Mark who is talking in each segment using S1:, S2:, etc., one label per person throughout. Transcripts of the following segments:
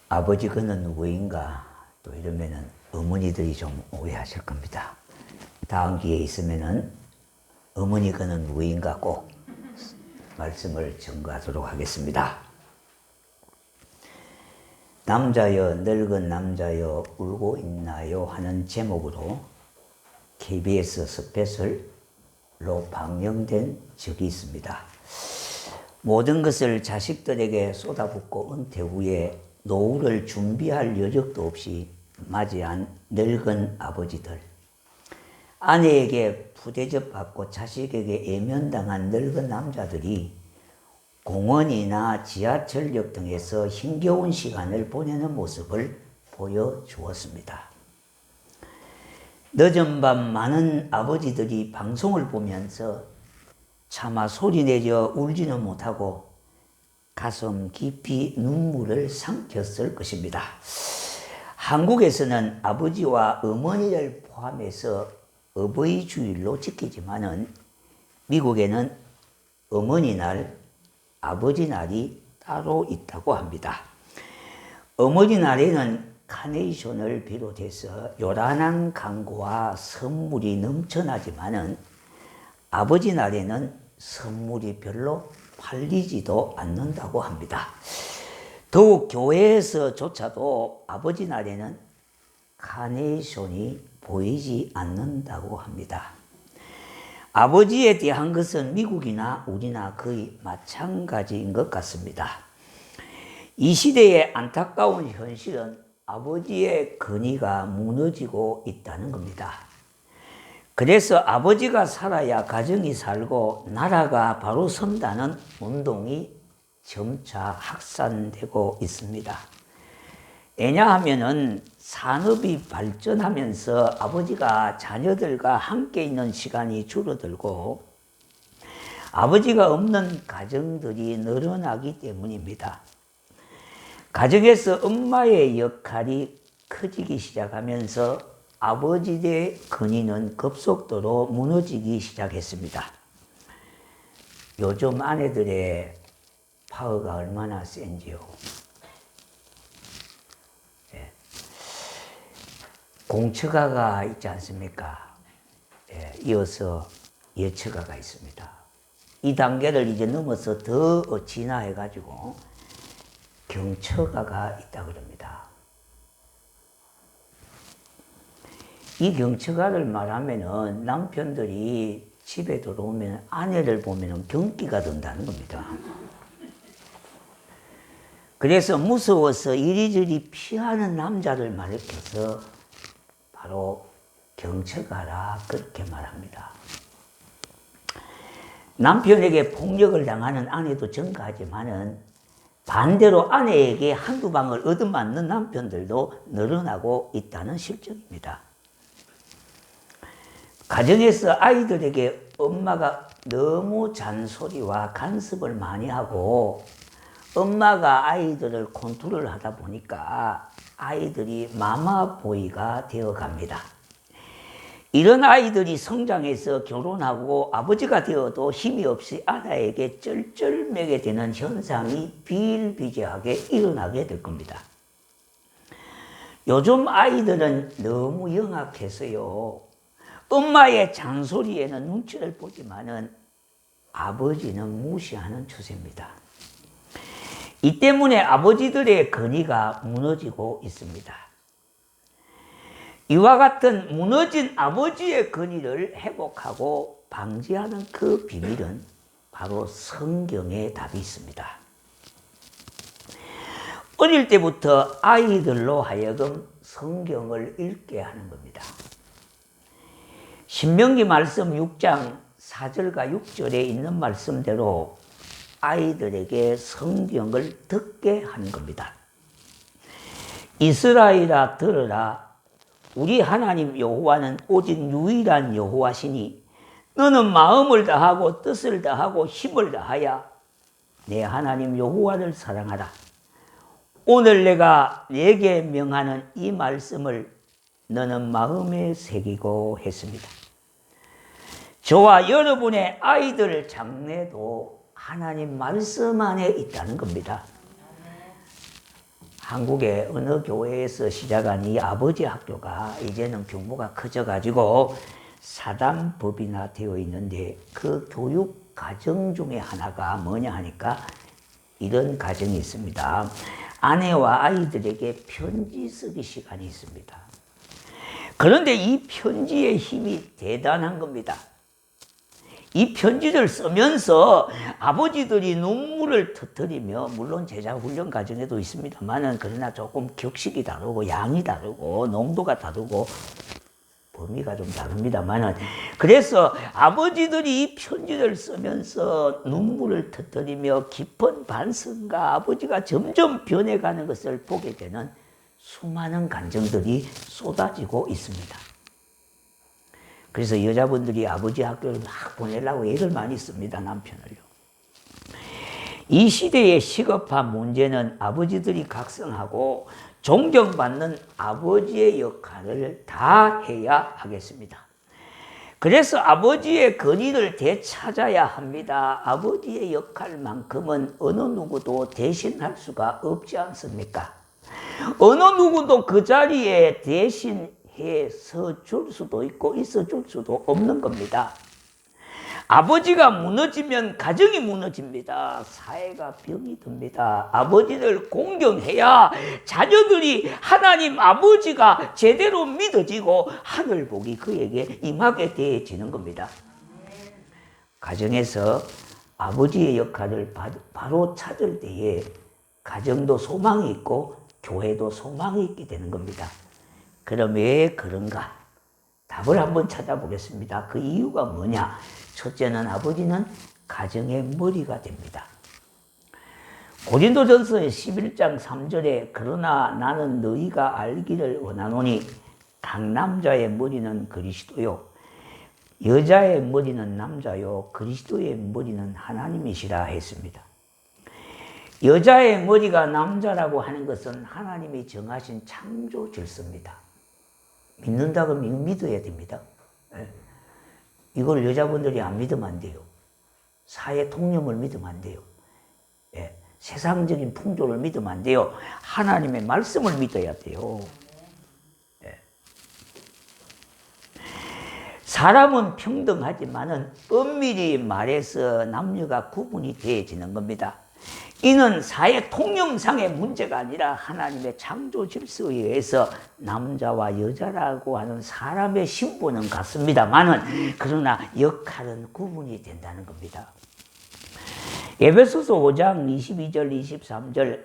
S1: 아버지 그는 누구인가? 또 이러면은 어머니들이 좀 오해하실 겁니다. 다음 기회에 있으면은 어머니 그는 누구인가 꼭 말씀을 전가하도록 하겠습니다. 남자여 늙은 남자여 울고 있나요? 하는 제목으로 KBS 스페셜로 방영된 적이 있습니다. 모든 것을 자식들에게 쏟아붓고 은퇴 후에 노후를 준비할 여력도 없이 맞이한 늙은 아버지들, 아내에게 부대접받고 자식에게 애면당한 늙은 남자들이 공원이나 지하철역 등에서 힘겨운 시간을 보내는 모습을 보여주었습니다. 늦은 밤 많은 아버지들이 방송을 보면서 차마 소리내려 울지는 못하고 가슴 깊이 눈물을 삼켰을 것입니다. 한국에서는 아버지와 어머니를 포함해서 어버이 주일로 지키지만은 미국에는 어머니 날, 아버지 날이 따로 있다고 합니다. 어머니 날에는 카네이션을 비롯해서 요란한 광고와 선물이 넘쳐나지만은 아버지 날에는 선물이 별로 팔리지도 않는다고 합니다. 더욱 교회에서조차도 아버지 날에는 카네이션이 보이지 않는다고 합니다. 아버지에 대한 것은 미국이나 우리나 거의 마찬가지인 것 같습니다. 이 시대의 안타까운 현실은 아버지의 권위가 무너지고 있다는 겁니다. 그래서 아버지가 살아야 가정이 살고 나라가 바로 선다는 운동이 점차 확산되고 있습니다. 왜냐하면은 산업이 발전하면서 아버지가 자녀들과 함께 있는 시간이 줄어들고 아버지가 없는 가정들이 늘어나기 때문입니다. 가정에서 엄마의 역할이 커지기 시작하면서 아버지의 권위는 급속도로 무너지기 시작했습니다. 요즘 아내들의 파워가 얼마나 센지요. 공처가가 있지 않습니까? 이어서 예처가가 있습니다. 이 단계를 이제 넘어서 더 진화해가지고 경처가가 있다 그럽니다. 이 경처가를 말하면은 남편들이 집에 들어오면 아내를 보면은 경기가 든다는 겁니다. 그래서 무서워서 이리저리 피하는 남자를 말해서 바로 경처가라 그렇게 말합니다. 남편에게 폭력을 당하는 아내도 증가하지만은 반대로 아내에게 한두 방을 얻어맞는 남편들도 늘어나고 있다는 실정입니다. 가정에서 아이들에게 엄마가 너무 잔소리와 간섭을 많이 하고 엄마가 아이들을 컨트롤 하다 보니까 아이들이 마마보이가 되어 갑니다. 이런 아이들이 성장해서 결혼하고 아버지가 되어도 힘이 없이 아내에게 쩔쩔매게 되는 현상이 비일비재하게 일어나게 될 겁니다. 요즘 아이들은 너무 영악해서요. 엄마의 잔소리에는 눈치를 보지만은 아버지는 무시하는 추세입니다. 이 때문에 아버지들의 권위가 무너지고 있습니다. 이와 같은 무너진 아버지의 권위를 회복하고 방지하는 그 비밀은 바로 성경에 답이 있습니다. 어릴 때부터 아이들로 하여금 성경을 읽게 하는 겁니다. 신명기 말씀 6장 4절과 6절에 있는 말씀대로 아이들에게 성경을 듣게 하는 겁니다. 이스라엘아 들으라. 우리 하나님 여호와는 오직 유일한 여호와시니 너는 마음을 다하고 뜻을 다하고 힘을 다하여 내 하나님 여호와를 사랑하라. 오늘 내가 네게 명하는 이 말씀을 너는 마음에 새기고 했습니다. 저와 여러분의 아이들 장래도 하나님 말씀 안에 있다는 겁니다. 한국의 어느 교회에서 시작한 이 아버지 학교가 이제는 규모가 커져가지고 사단법인화 되어 있는데, 그 교육 과정 중에 하나가 뭐냐 하니까 이런 과정이 있습니다. 아내와 아이들에게 편지 쓰기 시간이 있습니다. 그런데 이 편지의 힘이 대단한 겁니다. 이 편지를 쓰면서 아버지들이 눈물을 터뜨리며, 물론 제자훈련 과정에도 있습니다만은, 그러나 조금 격식이 다르고 양이 다르고 농도가 다르고 범위가 좀 다릅니다만은, 그래서 아버지들이 이 편지를 쓰면서 눈물을 터뜨리며 깊은 반성과 아버지가 점점 변해가는 것을 보게 되는 수많은 감정들이 쏟아지고 있습니다. 그래서 여자분들이 아버지 학교를 막 보내려고 애를 많이 씁니다, 남편을요. 이 시대의 시급한 문제는 아버지들이 각성하고 존경받는 아버지의 역할을 다 해야 하겠습니다. 그래서 아버지의 권위를 되찾아야 합니다. 아버지의 역할만큼은 어느 누구도 대신할 수가 없지 않습니까? 어느 누구도 그 자리에 대신해 서줄 수도 있고 있어 줄 수도 없는 겁니다. 아버지가 무너지면 가정이 무너집니다. 사회가 병이 듭니다. 아버지를 공경해야 자녀들이 하나님 아버지가 제대로 믿어지고 하늘복이 그에게 임하게 되어지는 겁니다. 가정에서 아버지의 역할을 바로 찾을 때에 가정도 소망이 있고 교회도 소망이 있게 되는 겁니다. 그럼 왜 그런가? 답을 한번 찾아보겠습니다. 그 이유가 뭐냐? 첫째는 아버지는 가정의 머리가 됩니다. 고린도전서 11장 3절에 그러나 나는 너희가 알기를 원하노니 각 남자의 머리는 그리스도요 여자의 머리는 남자요 그리스도의 머리는 하나님이시라 했습니다. 여자의 머리가 남자라고 하는 것은 하나님이 정하신 창조 질서입니다. 믿는다 그러면 이거 믿어야 됩니다. 이걸 여자분들이 안 믿으면 안 돼요. 사회 통념을 믿으면 안 돼요. 세상적인 풍조를 믿으면 안 돼요. 하나님의 말씀을 믿어야 돼요. 사람은 평등하지만은 엄밀히 말해서 남녀가 구분이 되어지는 겁니다. 이는 사회 통념상의 문제가 아니라 하나님의 창조 질서에 의해서 남자와 여자라고 하는 사람의 신분은 같습니다만은 그러나 역할은 구분이 된다는 겁니다. 에베소서 5장 22절 23절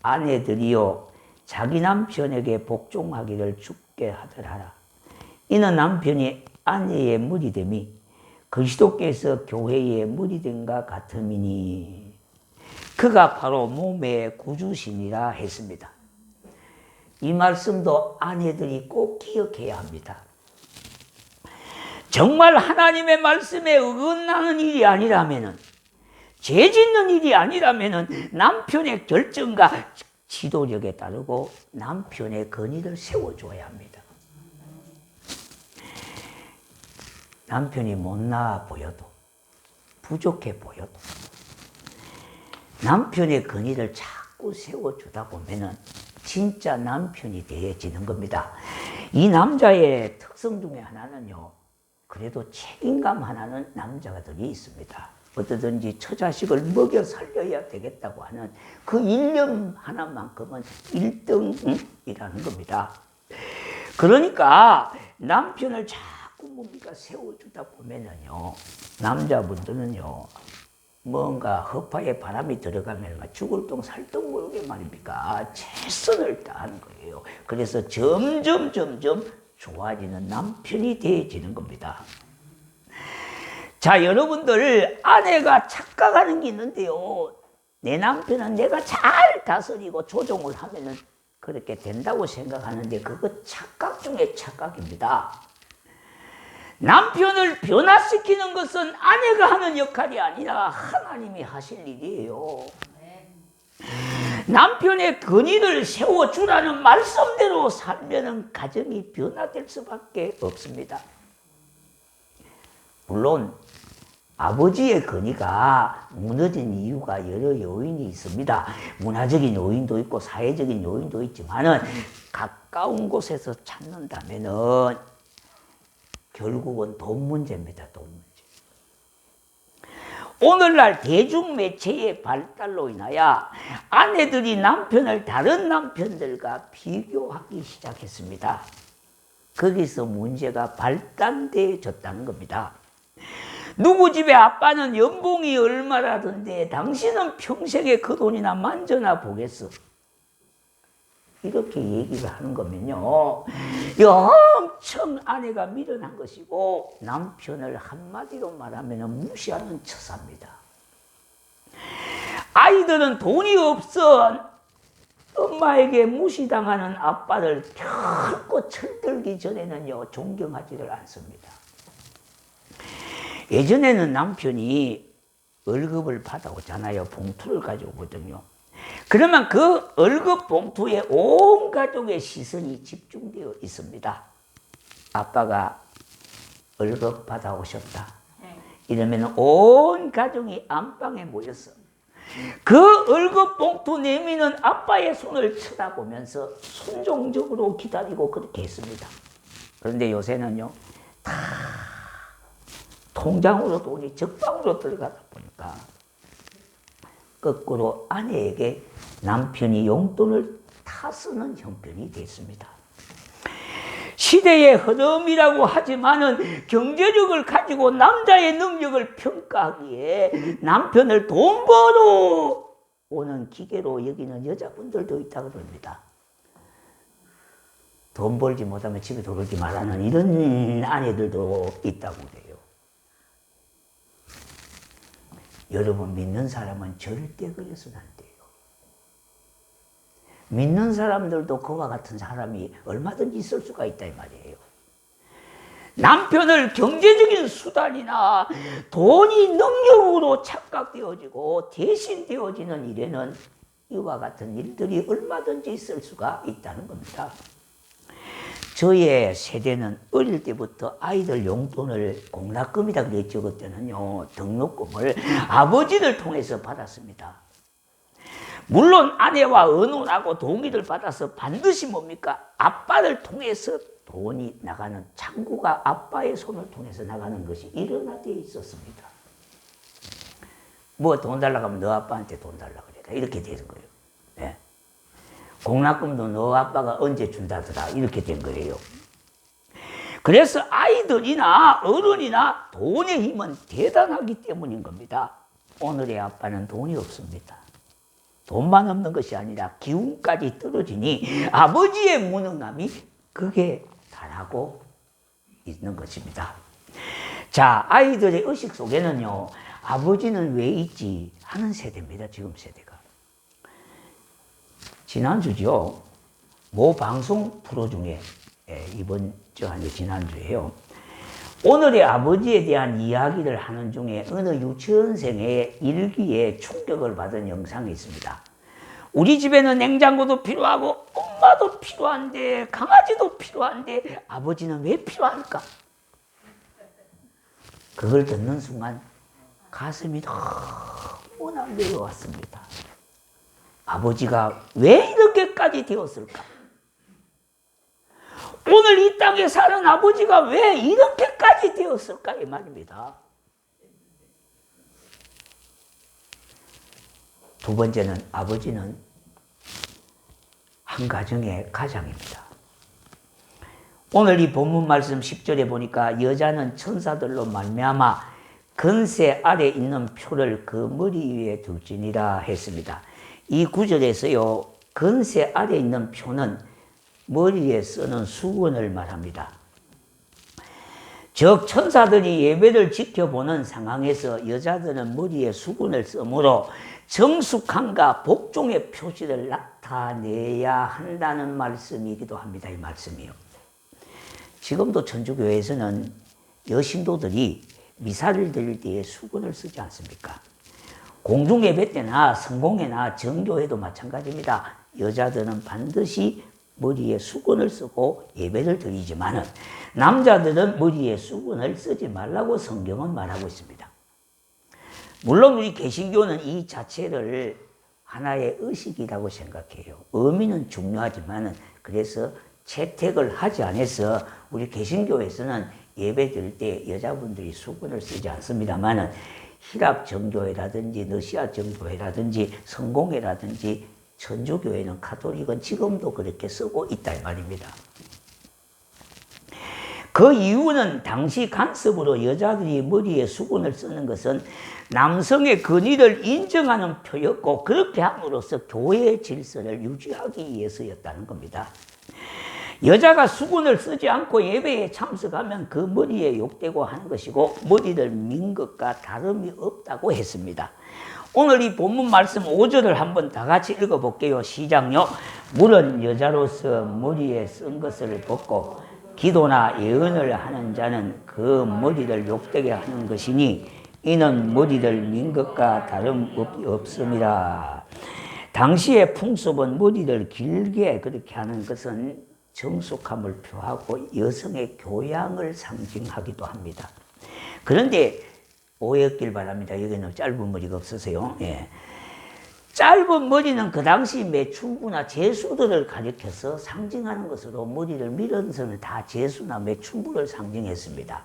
S1: 아내들이요 자기 남편에게 복종하기를 주께 하더라. 이는 남편이 아내의 머리됨이 그리스도께서 교회의 머리됨과 같음이니 그가 바로 몸의 구주시니라 했습니다. 이 말씀도 아내들이 꼭 기억해야 합니다. 정말 하나님의 말씀에 어긋나는 일이 아니라면은, 죄 짓는 일이 아니라면은 남편의 결정과 지도력에 따르고 남편의 권위를 세워줘야 합니다. 남편이 못나 보여도, 부족해 보여도 남편의 권위를 자꾸 세워주다 보면은 진짜 남편이 되어지는 겁니다. 이 남자의 특성 중에 하나는요, 그래도 책임감 하나는 남자들이 있습니다. 어떠든지 처자식을 먹여 살려야 되겠다고 하는 그 일념 하나만큼은 1등이라는 겁니다. 그러니까 남편을 자꾸 뭡니까 세워주다 보면은요, 남자분들은요, 뭔가 허파에 바람이 들어가면 죽을 똥 살똥 모르게 말입니까? 최선을 다하는 거예요. 그래서 점점 좋아지는 남편이 되어지는 겁니다. 자, 여러분들 아내가 착각하는 게 있는데요. 내 남편은 내가 잘 다스리고 조종을 하면은 그렇게 된다고 생각하는데 그거 착각 중에 착각입니다. 남편을 변화시키는 것은 아내가 하는 역할이 아니라 하나님이 하실 일이에요. 남편의 권위를 세워주라는 말씀대로 살면 가정이 변화될 수밖에 없습니다. 물론 아버지의 권위가 무너진 이유가 여러 요인이 있습니다. 문화적인 요인도 있고 사회적인 요인도 있지만은 가까운 곳에서 찾는다면은 결국은 돈 문제입니다. 돈 문제. 오늘날 대중매체의 발달로 인하여 아내들이 남편을 다른 남편들과 비교하기 시작했습니다. 거기서 문제가 발단되어졌다는 겁니다. 누구 집에 아빠는 연봉이 얼마라던데 당신은 평생에 그 돈이나 만져나 보겠어. 이렇게 얘기를 하는 거면요, 엄청 아내가 미련한 것이고 남편을 한마디로 말하면 무시하는 처사입니다. 아이들은 돈이 없어 엄마에게 무시당하는 아빠를 결코 철들기 전에는요 존경하지를 않습니다. 예전에는 남편이 월급을 받아오잖아요. 봉투를 가지고 오거든요. 그러면 그 월급 봉투에 온 가족의 시선이 집중되어 있습니다. 아빠가 월급 받아오셨다. 이러면 온 가족이 안방에 모였어. 그 월급 봉투 내미는 아빠의 손을 쳐다보면서 순종적으로 기다리고 그렇게 했습니다. 그런데 요새는요, 다 통장으로 돈이 적방으로 들어가다 보니까 거꾸로 아내에게 남편이 용돈을 다 쓰는 형편이 됐습니다. 시대의 흐름이라고 하지만은 경제력을 가지고 남자의 능력을 평가하기에 남편을 돈 벌어 오는 기계로 여기는 여자분들도 있다고 그럽니다. 돈 벌지 못하면 집에 들어오지 말라는 이런 아내들도 있다고 그래요. 여러분, 믿는 사람은 절대 그래서는 안 돼요. 믿는 사람들도 그와 같은 사람이 얼마든지 있을 수가 있다 이 말이에요. 남편을 경제적인 수단이나 돈이 능력으로 착각되어지고 대신되어지는 일에는 이와 같은 일들이 얼마든지 있을 수가 있다는 겁니다. 저의 세대는 어릴 때부터 아이들 용돈을 공납금이다 그랬죠. 그때는요, 등록금을 아버지를 통해서 받았습니다. 물론 아내와 의논하고 동의를 받아서 반드시 뭡니까? 아빠를 통해서 돈이 나가는, 창구가 아빠의 손을 통해서 나가는 것이 일어나되어 있었습니다. 뭐 돈 달라고 하면 너 아빠한테 돈 달라고 그래. 이렇게 되는 거예요. 네. 공납금도 너 아빠가 언제 준다더라. 이렇게 된 거예요. 그래서 아이들이나 어른이나 돈의 힘은 대단하기 때문인 겁니다. 오늘의 아빠는 돈이 없습니다. 돈만 없는 것이 아니라 기운까지 떨어지니 아버지의 무능함이 극에 달하고 있는 것입니다. 자, 아이들의 의식 속에는요, 아버지는 왜 있지 하는 세대입니다. 지금 세대가. 지난주죠. 모 방송 프로 중에, 이번 주 아니 지난주에요. 오늘의 아버지에 대한 이야기를 하는 중에 어느 유치원생의 일기에 충격을 받은 영상이 있습니다. 우리 집에는 냉장고도 필요하고 엄마도 필요한데 강아지도 필요한데 아버지는 왜 필요할까? 그걸 듣는 순간 가슴이 너무나 내려왔습니다. 아버지가 왜 이렇게까지 되었을까? 오늘 이 땅에 사는 아버지가 왜 이렇게까지 되었을까? 이 말입니다. 두 번째는 아버지는 한 가정의 가장입니다. 오늘 이 본문 말씀 10절에 보니까 여자는 천사들로 말미암아 건세 아래 있는 표를 그 머리 위에 둘지니라 했습니다. 이 구절에서요, 건세 아래 있는 표는 머리에 쓰는 수건을 말합니다. 즉 천사들이 예배를 지켜보는 상황에서 여자들은 머리에 수건을 쓰므로 정숙함과 복종의 표시를 나타내야 한다는 말씀이기도 합니다. 이 말씀이요. 지금도 천주교회에서는 여신도들이 미사를 드릴 때에 수건을 쓰지 않습니까? 공중예배 때나 성공회나 정교회도 마찬가지입니다. 여자들은 반드시 머리에 수건을 쓰고 예배를 드리지만 남자들은 머리에 수건을 쓰지 말라고 성경은 말하고 있습니다. 물론 우리 개신교는 이 자체를 하나의 의식이라고 생각해요. 의미는 중요하지만 그래서 채택을 하지 않아서 우리 개신교에서는 예배 드릴 때 여자분들이 수건을 쓰지 않습니다만 히랍 정교회라든지 러시아 정교회라든지 성공회라든지 천주교회는 가톨릭은 지금도 그렇게 쓰고 있다 이 말입니다. 그 이유는 당시 간섭으로 여자들이 머리에 수건을 쓰는 것은 남성의 권위를 인정하는 표였고 그렇게 함으로써 교회의 질서를 유지하기 위해서였다는 겁니다. 여자가 수건을 쓰지 않고 예배에 참석하면 그 머리에 욕되고 하는 것이고 머리를 민 것과 다름이 없다고 했습니다. 오늘 이 본문 말씀 5절을 한번 다 같이 읽어볼게요. 시작요. 물은 여자로서 머리에 쓴 것을 벗고 기도나 예언을 하는 자는 그 머리를 욕되게 하는 것이니 이는 머리를 민 것과 다름없습니다. 당시의 풍습은 머리를 길게 그렇게 하는 것은 정숙함을 표하고 여성의 교양을 상징하기도 합니다. 그런데 오해였길 바랍니다. 여기는 짧은 머리가 없어서요. 예. 짧은 머리는 그 당시 매춘부나 제수들을 가리켜서 상징하는 것으로 머리를 밀은 선을 다 제수나 매춘부를 상징했습니다.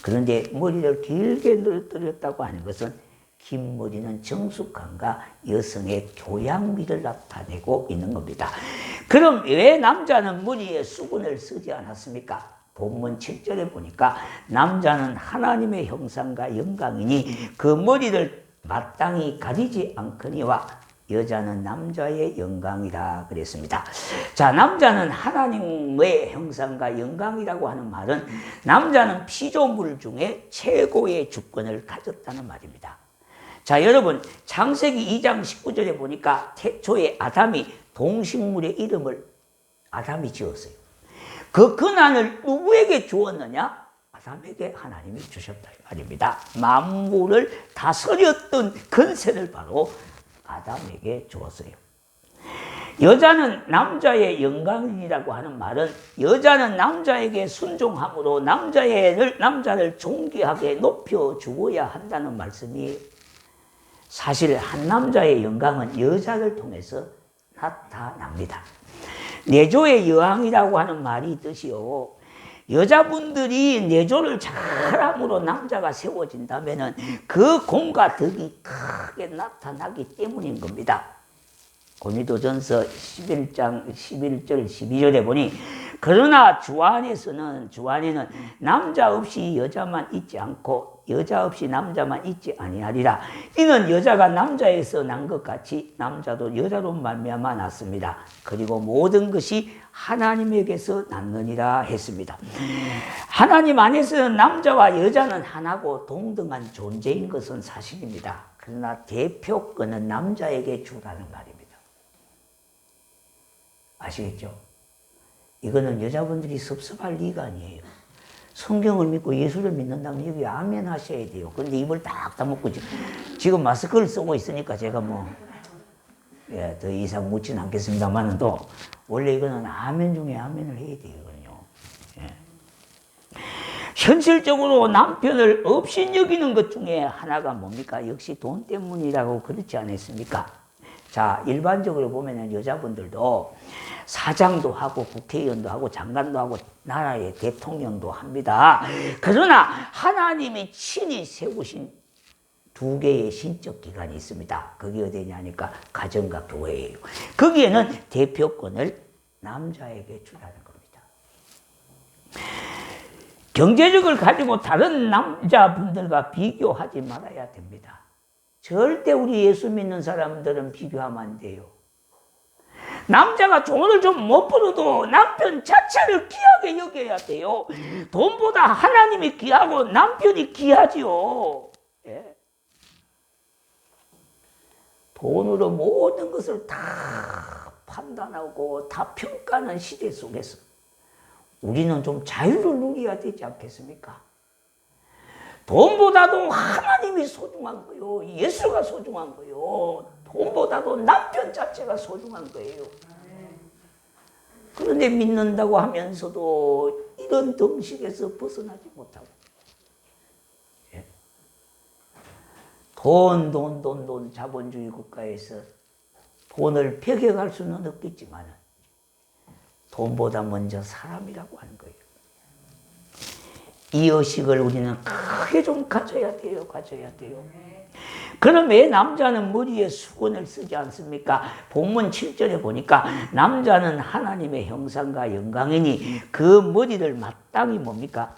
S1: 그런데 머리를 길게 늘어뜨렸다고 하는 것은 긴 머리는 정숙함과 여성의 교양미를 나타내고 있는 겁니다. 그럼 왜 남자는 머리에 수건을 쓰지 않았습니까? 본문 7절에 보니까 남자는 하나님의 형상과 영광이니 그 머리를 마땅히 가리지 않거니와 여자는 남자의 영광이라 그랬습니다. 자, 남자는 하나님의 형상과 영광이라고 하는 말은 남자는 피조물 중에 최고의 주권을 가졌다는 말입니다. 자, 여러분 창세기 2장 19절에 보니까 태초에 아담이 동식물의 이름을 아담이 지었어요. 그 권한을 누구에게 주었느냐? 아담에게 하나님이 주셨다 이 말입니다. 만물을 다스렸던 권세를 바로 아담에게 주었어요. 여자는 남자의 영광이라고 하는 말은 여자는 남자에게 순종함으로 남자를 존귀하게 높여주어야 한다는 말씀이 사실 한 남자의 영광은 여자를 통해서 나타납니다. 내조의 여왕이라고 하는 말이 있듯이요. 여자분들이 내조를 잘함으로 남자가 세워진다면 그 공과 덕이 크게 나타나기 때문인 겁니다. 고린도전서 11장 11절 12절에 보니 그러나 주 안에는 남자 없이 여자만 있지 않고 여자 없이 남자만 있지 아니하리라. 이는 여자가 남자에서 난 것 같이 남자도 여자로 말미암아 났습니다. 그리고 모든 것이 하나님에게서 났느니라 했습니다. 하나님 안에서는 남자와 여자는 하나고 동등한 존재인 것은 사실입니다. 그러나 대표권은 남자에게 주라는 말입니다. 아시겠죠? 이거는 여자분들이 섭섭할 리가 아니에요. 성경을 믿고 예수를 믿는다면 여기 아멘 하셔야 돼요. 그런데 입을 딱 다먹고 지금 마스크를 쓰고 있으니까 제가 더 이상 묻진 않겠습니다만 또 원래 이거는 아멘 중에 아멘을 해야 되거든요. 예. 현실적으로 남편을 없인 여기는 것 중에 하나가 뭡니까? 역시 돈 때문이라고 그렇지 않았습니까? 자, 일반적으로 보면은 여자분들도 사장도 하고 국회의원도 하고 장관도 하고 나라의 대통령도 합니다. 그러나 하나님이 친히 세우신 두 개의 신적 기관이 있습니다. 그게 어디냐니까 가정과 교회예요. 거기에는 대표권을 남자에게 주라는 겁니다. 경제력을 가지고 다른 남자분들과 비교하지 말아야 됩니다. 절대 우리 예수 믿는 사람들은 비교하면 안 돼요. 남자가 돈을 좀 못 벌어도 남편 자체를 귀하게 여겨야 돼요. 돈보다 하나님이 귀하고 남편이 귀하지요. 예. 돈으로 모든 것을 다 판단하고 다 평가하는 시대 속에서 우리는 좀 자유를 누려야 되지 않겠습니까? 돈보다도 하나님이 소중한 거요. 예수가 소중한 거요. 돈보다도 남편 자체가 소중한 거예요. 그런데 믿는다고 하면서도 이런 덩식에서 벗어나지 못하고. 예. 돈 자본주의 국가에서 돈을 배격할 수는 없겠지만 돈보다 먼저 사람이라고 하는 거예요. 이 의식을 우리는 크게 좀 가져야 돼요. 그럼 왜 남자는 머리에 수건을 쓰지 않습니까? 본문 7절에 보니까 남자는 하나님의 형상과 영광이니 그 머리를 마땅히 뭡니까?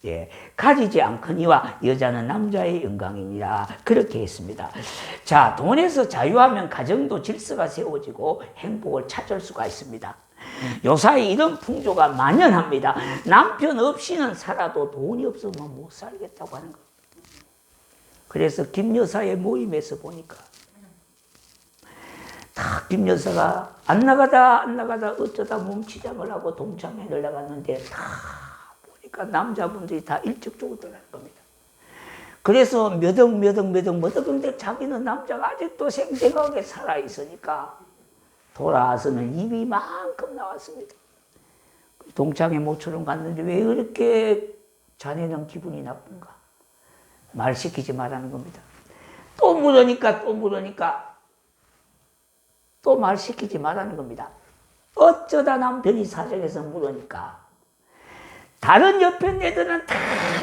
S1: 예, 가지지 않거니와 여자는 남자의 영광이니라 그렇게 했습니다. 자, 돈에서 자유하면 가정도 질서가 세워지고 행복을 찾을 수가 있습니다. 요사이 이런 풍조가 만연합니다. 남편 없이는 살아도 돈이 없으면 못 살겠다고 하는 거예요. 그래서 김 여사의 모임에서 보니까 다 김 여사가 안 나가다 어쩌다 몸치장을 하고 동창회를 나갔는데 다 보니까 남자분들이 다 일찍 죽어들어갈 겁니다. 그래서 몇 억 근데 자기는 남자가 아직도 생생하게 살아있으니까 돌아와서는 입이 이만큼 나왔습니다. 동창회 모처럼 갔는데 왜 그렇게 자네는 기분이 나쁜가? 말 시키지 말라는 겁니다. 또 물으니까 또 말 시키지 말라는 겁니다. 어쩌다 남편이 사정해서 물으니까 다른 옆에 애들은 다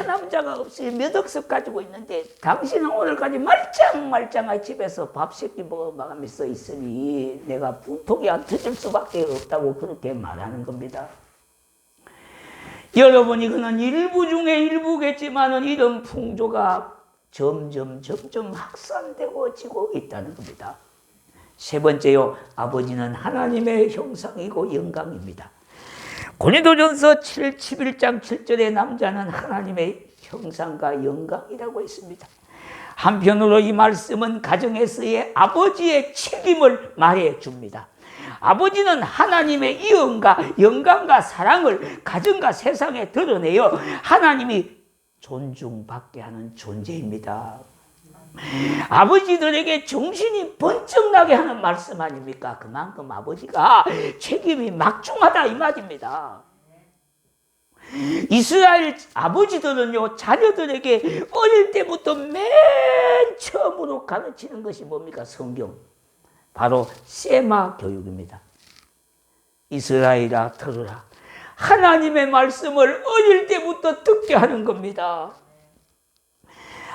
S1: 남자가 없이 몇 억씩 가지고 있는데 당신은 오늘까지 말짱하게 집에서 밥 새끼 먹어가면서 있으니 내가 분통이 안 터질 수밖에 없다고 그렇게 말하는 겁니다. 여러분, 이거는 일부 중에 일부겠지만은 이런 풍조가 점점 확산되고 지고 있다는 겁니다. 세 번째요, 아버지는 하나님의 형상이고 영광입니다. 고린도전서 11장 7절에 남자는 하나님의 형상과 영광이라고 했습니다. 한편으로 이 말씀은 가정에서의 아버지의 책임을 말해 줍니다. 아버지는 하나님의 이음과 영광과 사랑을 가정과 세상에 드러내어 하나님이 존중받게 하는 존재입니다. 아버지들에게 정신이 번쩍 나게 하는 말씀 아닙니까? 그만큼 아버지가 책임이 막중하다 이 말입니다. 이스라엘 아버지들은요, 자녀들에게 어릴 때부터 맨 처음으로 가르치는 것이 뭡니까? 성경. 바로 세마 교육입니다. 이스라엘아 들으라. 하나님의 말씀을 어릴 때부터 듣게 하는 겁니다.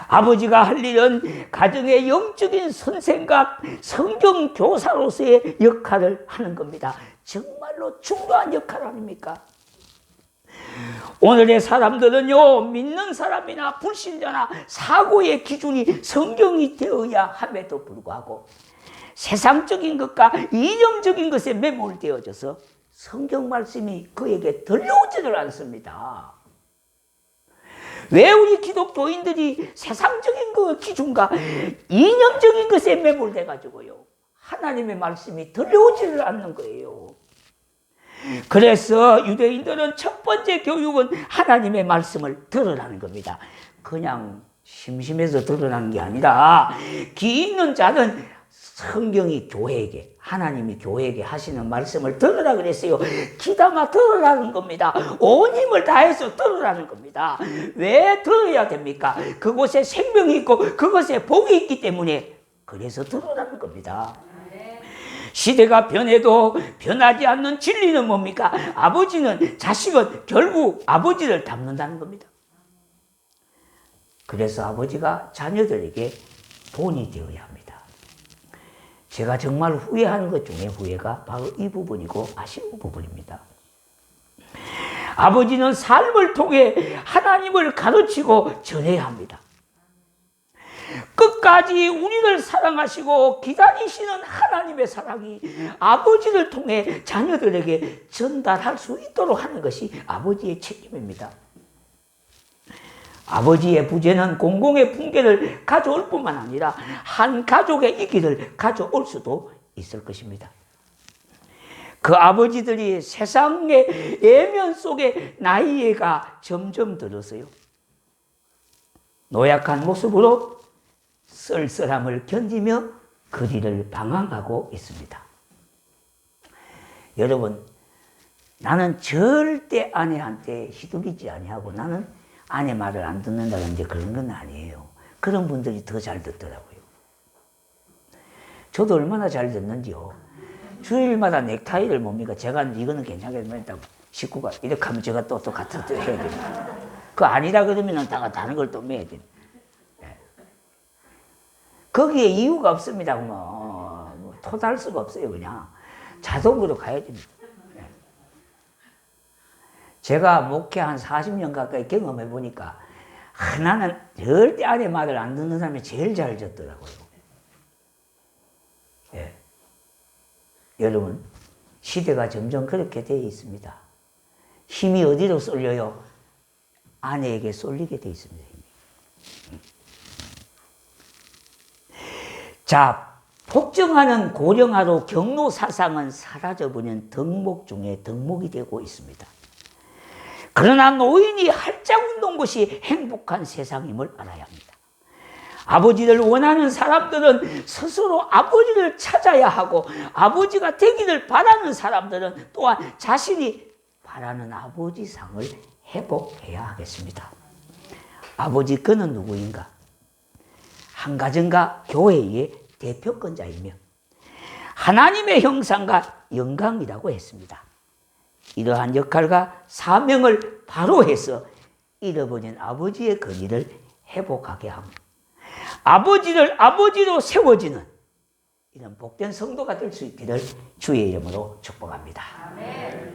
S1: 아버지가 할 일은 가정의 영적인 선생과 성경 교사로서의 역할을 하는 겁니다. 정말로 중요한 역할 아닙니까? 오늘의 사람들은요, 믿는 사람이나 불신자나 사고의 기준이 성경이 되어야 함에도 불구하고 세상적인 것과 이념적인 것에 매몰되어져서 성경 말씀이 그에게 들려오지를 않습니다. 왜 우리 기독교인들이 세상적인 그 기준과 이념적인 것에 매몰돼 가지고요, 하나님의 말씀이 들려오지를 않는 거예요. 그래서 유대인들은 첫 번째 교육은 하나님의 말씀을 들으라는 겁니다. 그냥 심심해서 들으라는 게 아니라 기 있는 자는 성경이 교회에게, 하나님이 교회에게 하시는 말씀을 들으라 그랬어요. 귀담아 들으라는 겁니다. 온 힘을 다해서 들으라는 겁니다. 왜 들어야 됩니까? 그곳에 생명이 있고 그곳에 복이 있기 때문에 그래서 들으라는 겁니다. 시대가 변해도 변하지 않는 진리는 뭡니까? 아버지는, 자식은 결국 아버지를 닮는다는 겁니다. 그래서 아버지가 자녀들에게 돈이 되어야 합니다. 제가 정말 후회하는 것 중에 후회가 바로 이 부분이고 아쉬운 부분입니다. 아버지는 삶을 통해 하나님을 가르치고 전해야 합니다. 끝까지 우리를 사랑하시고 기다리시는 하나님의 사랑이 아버지를 통해 자녀들에게 전달할 수 있도록 하는 것이 아버지의 책임입니다. 아버지의 부재는 공공의 붕괴를 가져올 뿐만 아니라 한 가족의 이기를 가져올 수도 있을 것입니다. 그 아버지들이 세상의 예면 속에 나이가 점점 들어서요, 노약한 모습으로 쓸쓸함을 견디며 거리를 방황하고 있습니다. 여러분, 나는 절대 아내한테 휘둘리지 아니하고 나는 아내 말을 안 듣는다든지 그런 건 아니에요. 그런 분들이 더 잘 듣더라고요. 저도 얼마나 잘 듣는지요. 주일마다 넥타이를 뭡니까? 제가 이거는 괜찮겠습니다. 식구가 이렇게 하면 제가 또 같은 또 해야 됩니다. 그 아니다 그러면은 다른 걸 또 매야 됩니다. 네. 거기에 이유가 없습니다. 뭐 토달 수가 없어요. 그냥 자동으로 가야 됩니다. 네. 제가 목회 한 40년 가까이 경험해 보니까 하나는 절대 아내 말을 안 듣는 사람이 제일 잘 듣더라고요. 예. 여러분, 시대가 점점 그렇게 되어 있습니다. 힘이 어디로 쏠려요? 아내에게 쏠리게 되어 있습니다. 힘이. 자, 폭정하는 고령화로 경로 사상은 사라져버린 덕목 중에 덕목이 되고 있습니다. 그러나 노인이 활짝 웃는 것이 행복한 세상임을 알아야 합니다. 아버지를 원하는 사람들은 스스로 아버지를 찾아야 하고, 아버지가 되기를 바라는 사람들은 또한 자신이 바라는 아버지상을 회복해야 하겠습니다. 아버지 그는 누구인가? 한가정과 교회의 대표권자이며 하나님의 형상과 영광이라고 했습니다. 이러한 역할과 사명을 바로 해서 잃어버린 아버지의 권위를 회복하게 하고 아버지를 아버지로 세워지는 이런 복된 성도가 될 수 있기를 주의 이름으로 축복합니다. 아멘.